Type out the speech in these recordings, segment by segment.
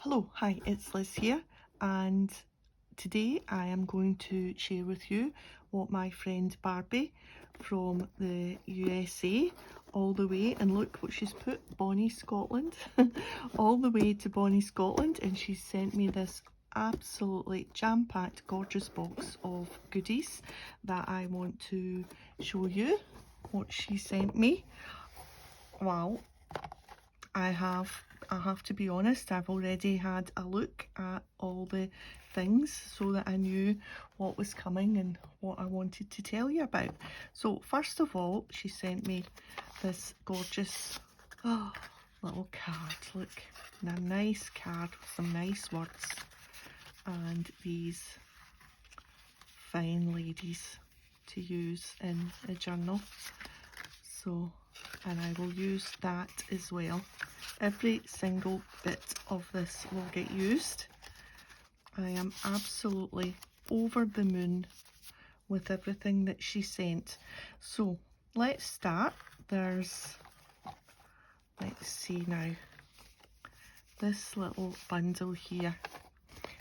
Hello, hi, it's Liz here, and today I am going to share with you what my friend Barbie from the USA, all the way, and look what she's put, Bonnie, Scotland, all the way to Bonnie, Scotland, and she's sent me this absolutely jam-packed gorgeous box of goodies that I want to show you what she sent me. Wow. I have to be honest, I've already had a look at all the things so that I knew what was coming and what I wanted to tell you about. So first of all, she sent me this gorgeous little card. Look, a nice card with some nice words and these fine ladies to use in a journal. So, and I will use that as well. Every single bit of this will get used. I am absolutely over the moon with everything that she sent. So let's start. Let's see now, this little bundle here.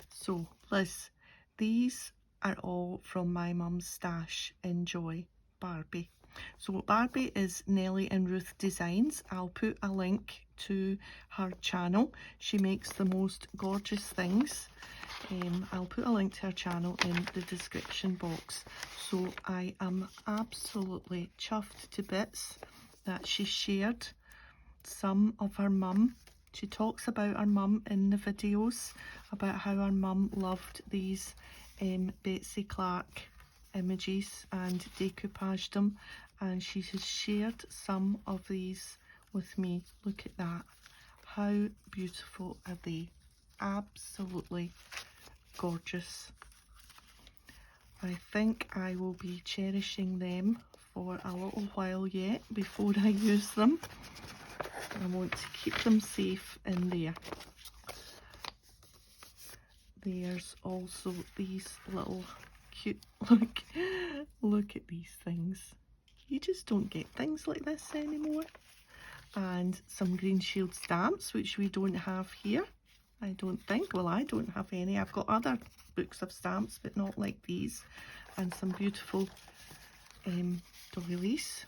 So Liz, these are all from my mum's stash. Enjoy, Barbie. So Barbie is Nellie and Ruth Designs. I'll put a link to her channel. She makes the most gorgeous things. I'll put a link to her channel in the description box. So I am absolutely chuffed to bits that she shared some of her mum. She talks about her mum in the videos, about how her mum loved these Betsey Clark images and decoupaged them, and she has shared some of these with me. Look at that. How beautiful are they? Absolutely gorgeous. I think I will be cherishing them for a little while yet before I use them. I want to keep them safe in there. There's also these little cute, look at these things. You just don't get things like this anymore. And some Green Shield stamps, which we don't have here. I don't think. Well, I don't have any. I've got other books of stamps, but not like these. And some beautiful doilies.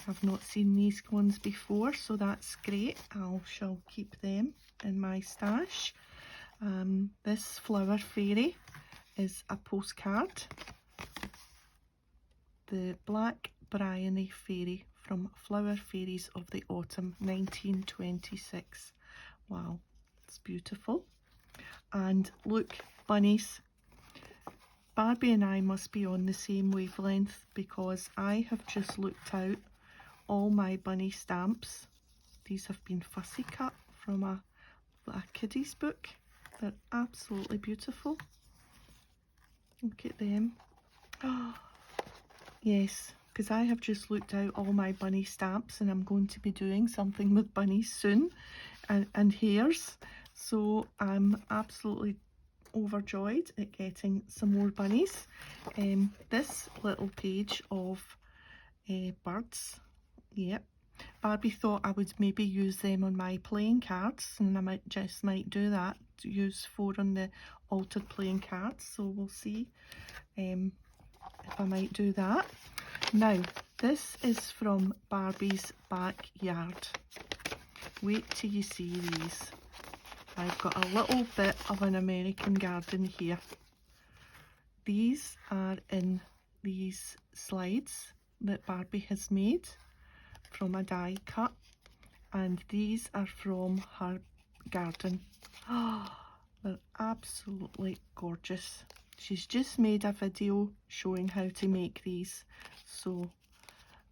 I've not seen these ones before, so that's great. I shall keep them in my stash. This Flower Fairy is a postcard. The Black Bryony Fairy from Flower Fairies of the Autumn 1926. Wow, it's beautiful. And look, bunnies. Barbie and I must be on the same wavelength, because I have just looked out all my bunny stamps. These have been fussy cut from a kiddie's book. They're absolutely beautiful. Look at them. Oh, yes, because I have just looked out all my bunny stamps, and I'm going to be doing something with bunnies soon, and hares. So I'm absolutely overjoyed at getting some more bunnies. This little page of birds. Yep. Barbie thought I would maybe use them on my playing cards, and I might do that, to use 4 on the altered playing cards. So we'll see if I might do that. Now, this is from Barbie's backyard. Wait till you see these. I've got a little bit of an American garden here. These are in these slides that Barbie has made from a die cut, and these are from her garden. Oh, they're absolutely gorgeous. She's just made a video showing how to make these, so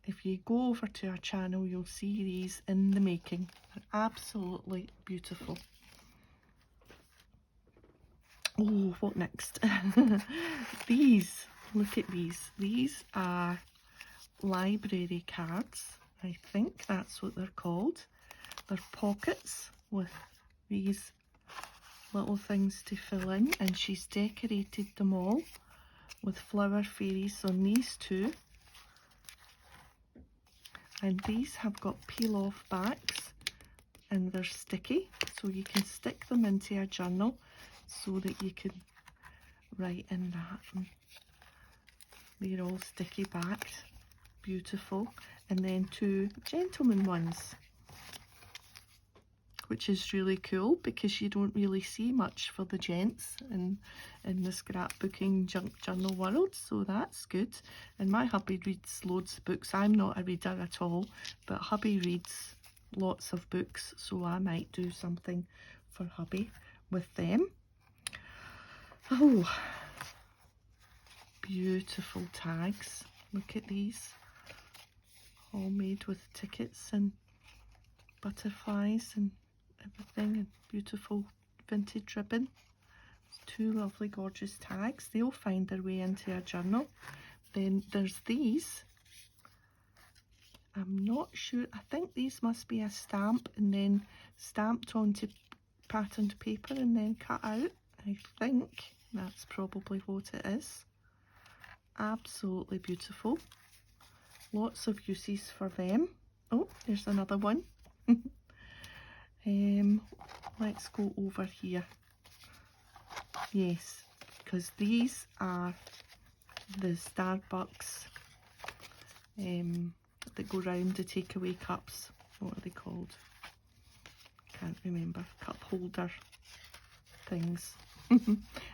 if you go over to her channel, you'll see these in the making. They're absolutely beautiful. Oh, what next? These, look at these. These are library cards. I think that's what they're called. They're pockets with these little things to fill in, and she's decorated them all with flower fairies on these two. And these have got peel off backs and they're sticky, so you can stick them into a journal so that you can write in that. And they're all sticky backed, beautiful. And then 2 gentleman ones, which is really cool because you don't really see much for the gents in the scrapbooking junk journal world, so that's good. And my hubby reads loads of books. I'm not a reader at all, but hubby reads lots of books, so I might do something for hubby with them. Oh, beautiful tags. Look at these, all made with tickets and butterflies and everything, and beautiful vintage ribbon. 2 lovely gorgeous tags. They'll find their way into a journal. Then there's these. I'm not sure, I think these must be a stamp and then stamped onto patterned paper and then cut out. I think that's probably what it is. Absolutely beautiful. Lots of uses for them. Oh, there's another one. Let's go over here. Yes, because these are the Starbucks that go round the takeaway cups. What are they called? Can't remember. Cup holder things.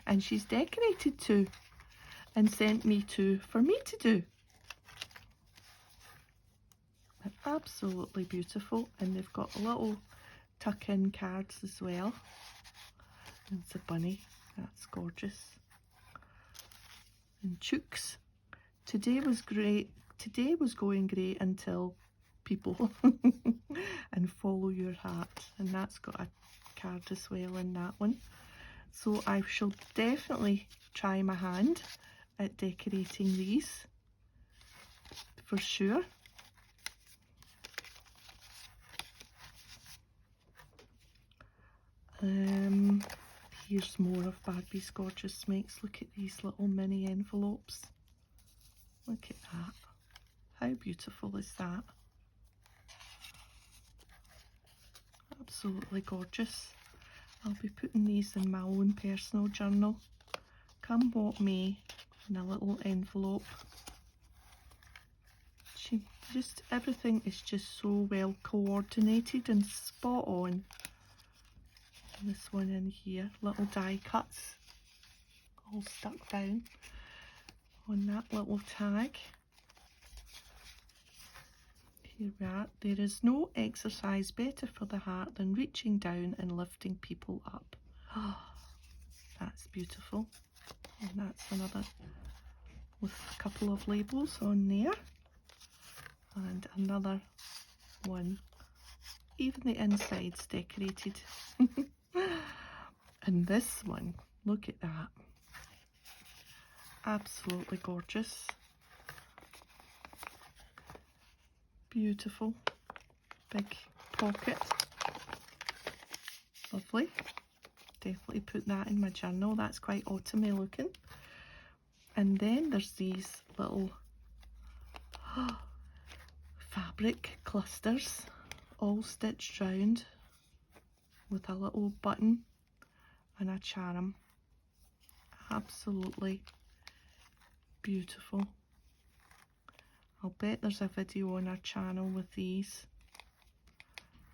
And she's decorated 2 and sent me 2 for me to do. They're absolutely beautiful, and they've got little tuck-in cards as well. And it's a bunny. That's gorgeous. And chooks. Today was great. Today was going great until people and follow your heart. And that's got a card as well in that one. So I shall definitely try my hand at decorating these for sure. Here's more of Barbie's gorgeous makes. Look at these little mini envelopes. Look at that. How beautiful is that? Absolutely gorgeous. I'll be putting these in my own personal journal. Come what may, in a little envelope. Everything is just so well coordinated and spot on. And this one in here, little die cuts, all stuck down on that little tag. Here we are. There is no exercise better for the heart than reaching down and lifting people up. Oh, that's beautiful. And that's another with a couple of labels on there. And another one. Even the inside's decorated. And this one, look at that. Absolutely gorgeous. Beautiful. Big pocket. Lovely. Definitely put that in my journal. That's quite autumny looking. And then there's these little fabric clusters, all stitched round with a little button and a charm. Absolutely beautiful. I'll bet there's a video on our channel with these.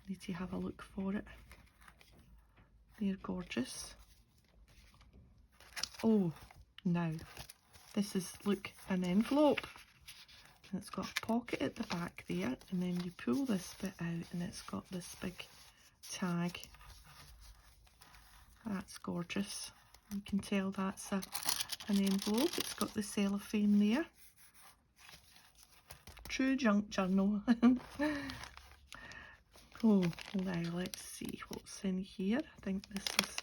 Need to have a look for it. They're gorgeous. Oh, now this is, look, an envelope. And it's got a pocket at the back there, and then you pull this bit out and it's got this big tag. That's gorgeous. You can tell that's an envelope. It's got the cellophane there. True junk journal. Oh, now let's see what's in here. I think this is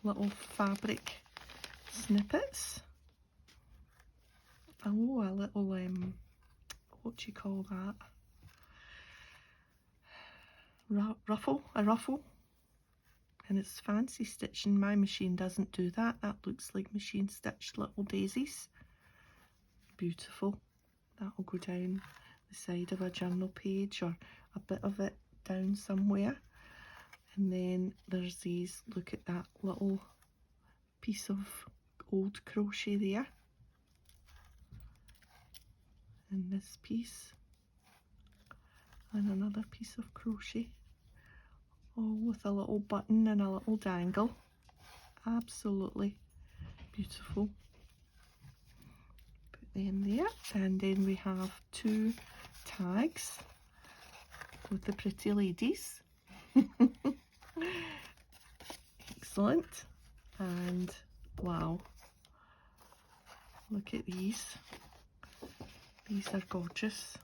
little fabric snippets. Oh, a little, what do you call that? Ruffle, a ruffle. And it's fancy stitching. My machine doesn't do that. That looks like machine stitched little daisies. Beautiful. That'll go down the side of a journal page or a bit of it down somewhere. And then there's these, look at that little piece of old crochet there. And this piece. And another piece of crochet. All with a little button and a little dangle. Absolutely beautiful. Put them there. And then we have 2 tags with the pretty ladies. Excellent. And wow, look at these. These are gorgeous.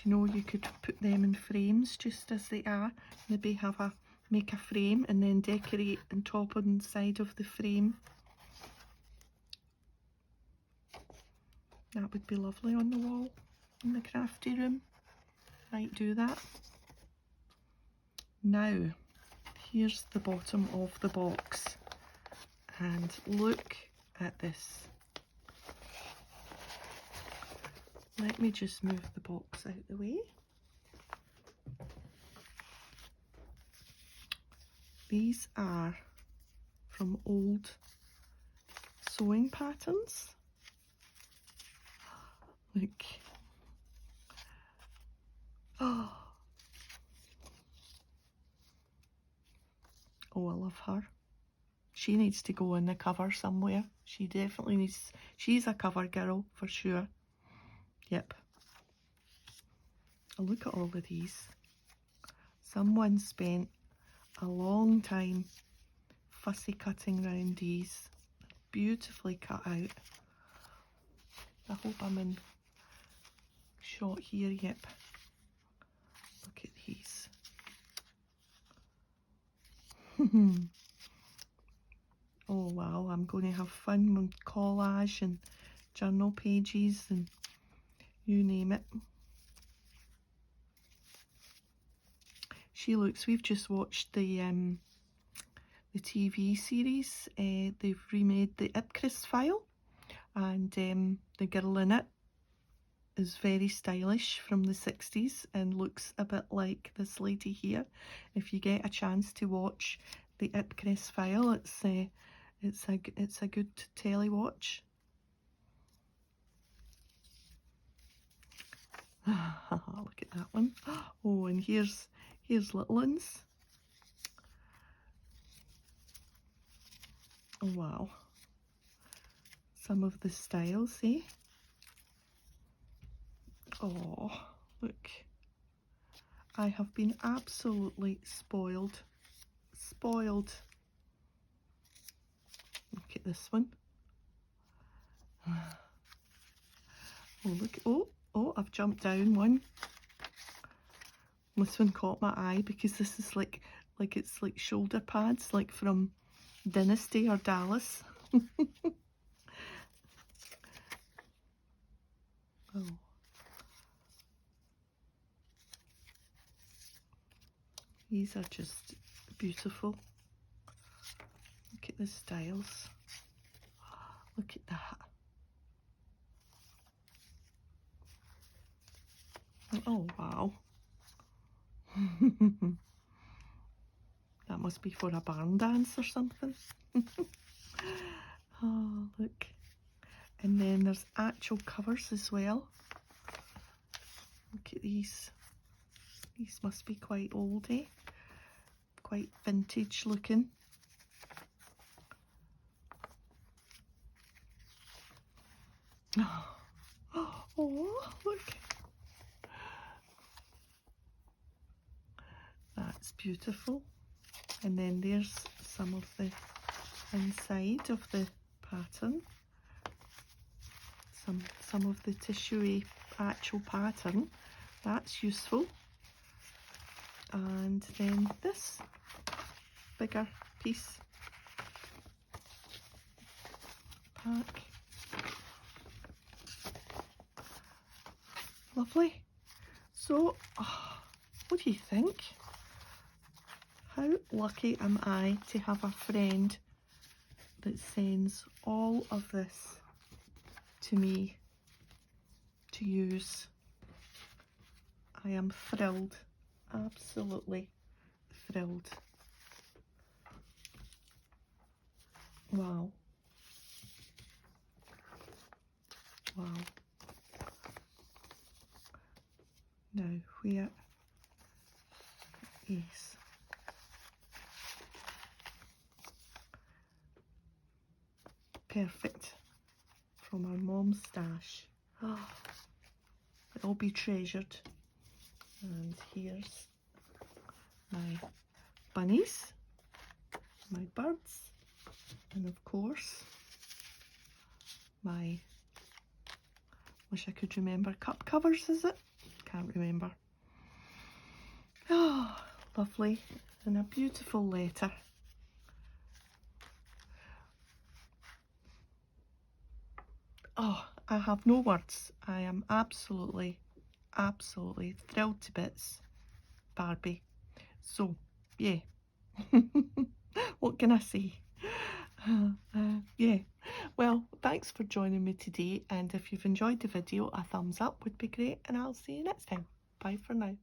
You know, you could put them in frames just as they are. Maybe make a frame and then decorate on top and side of the frame. That would be lovely on the wall in the crafty room. Might do that. Now, here's the bottom of the box. And look at this. Let me just move the box out the way. These are from old sewing patterns. Look. Oh, I love her. She needs to go on the cover somewhere. She definitely needs, she's a cover girl for sure. Yep. Oh, look at all of these. Someone spent a long time fussy cutting round these. Beautifully cut out. I hope I'm in shot here. Yep. Look at these. Oh wow, I'm going to have fun with collage and journal pages and you name it. She looks, we've just watched the TV series. They've remade the Ipcris file, and the girl in it is very stylish from the 60s and looks a bit like this lady here. If you get a chance to watch the Ipcris file, it's a good telly watch. Look at that one. Oh, and here's little ones. Oh wow. Some of the styles, eh? Oh, look. I have been absolutely spoiled. Spoiled. Look at this one. Oh, look. Oh, I've jumped down one. This one caught my eye because this is like it's like shoulder pads, like from Dynasty or Dallas. Oh. These are just beautiful. Look at the styles. Look at that. Oh wow. That must be for a barn dance or something. Oh, look. And then there's actual covers as well. Look at these. These must be quite old, eh? Quite vintage looking. Oh, look. That's beautiful. And then there's some of the inside of the pattern. Some of the tissue actual pattern. That's useful. And then this bigger piece. Pack. Lovely. So, what do you think? How lucky am I to have a friend that sends all of this to me to use? I am thrilled, absolutely thrilled. Wow. Wow. Now, where is perfect from our mom's stash? Oh, it'll be treasured. And here's my bunnies, my birds, and of course my, wish I could remember, cup covers, is it? Can't remember. Oh, lovely, and a beautiful letter. Oh, I have no words. I am absolutely thrilled to bits, Barbie. So, yeah. What can I say? Yeah. Well, thanks for joining me today, and if you've enjoyed the video, a thumbs up would be great, and I'll see you next time. Bye for now.